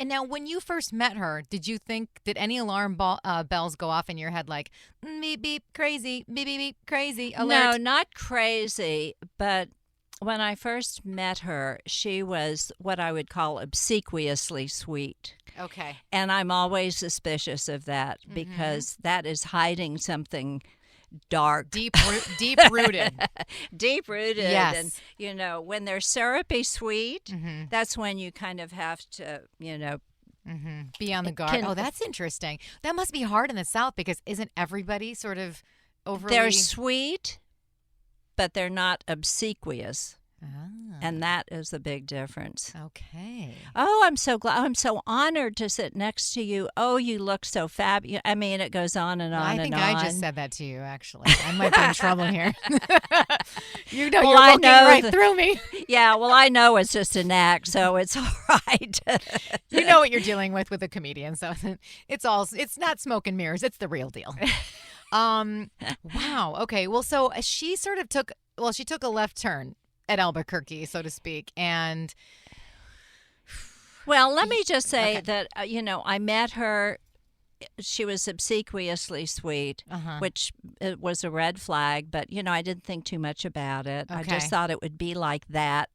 And now, when you first met her, did any alarm bells go off in your head like, beep, beep, crazy, beep, beep, beep, crazy, alert? No, not crazy, but when I first met her, she was what I would call obsequiously sweet. Okay. And I'm always suspicious of that because that is hiding something dark. Deep rooted. Deep rooted. Yes. And, when they're syrupy sweet, that's when you kind of have to, Be on the guard. Oh, that's interesting. That must be hard in the South because isn't everybody sort of overly... They're sweet, but they're not obsequious. Ah. And that is the big difference. Okay. Oh, I'm so glad. I'm so honored to sit next to you. Oh, you look so fabulous. I mean, it goes on and on I and on. think I just said that to you, actually. I might be in trouble here. You're I looking know right through me. Yeah, well, I know it's just an act, so it's all right. You know what you're dealing with a comedian, so it's not smoke and mirrors. It's the real deal. Wow. Okay. Well, so she sort of took a left turn at Albuquerque, so to speak, and well, let me just say that I met her. She was obsequiously sweet, which was a red flag, but I didn't think too much about it. Okay. I just thought it would be like that,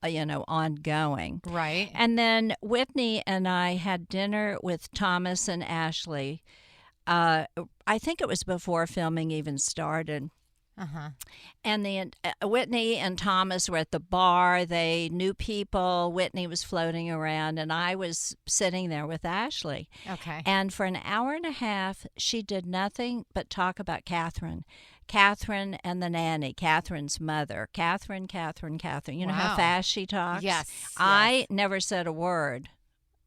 ongoing. Right. And then Whitney and I had dinner with Thomas and Ashley. I think it was before filming even started. And Whitney and Thomas were at the bar. They knew people. Whitney was floating around, and I was sitting there with Ashley. Okay. And for an hour and a half, she did nothing but talk about Kathryn. Kathryn and the nanny, Kathryn's mother. Kathryn. You know how fast she talks? Yes. I never said a word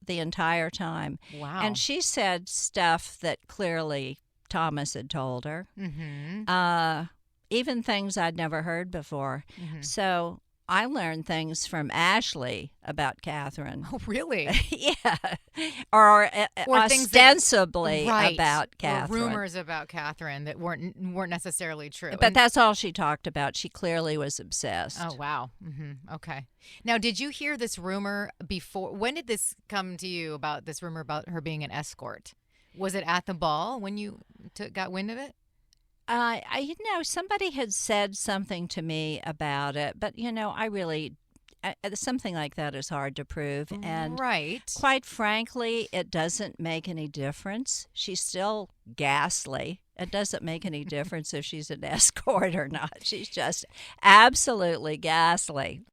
the entire time. Wow. And she said stuff that clearly Thomas had told her. Even things I'd never heard before. So I learned things from Ashley about Kathryn. Oh, really? Yeah. Or ostensibly right. about Kathryn. Or rumors about Kathryn that weren't necessarily true. But that's all she talked about. She clearly was obsessed. Oh, wow. Okay. Now, did you hear this rumor before? When did this come to you about this rumor about her being an escort? Was it at the ball when you got wind of it? Somebody had said something to me about it, but I really something like that is hard to prove, and quite frankly, it doesn't make any difference. She's still ghastly. It doesn't make any difference if she's an escort or not. She's just absolutely ghastly.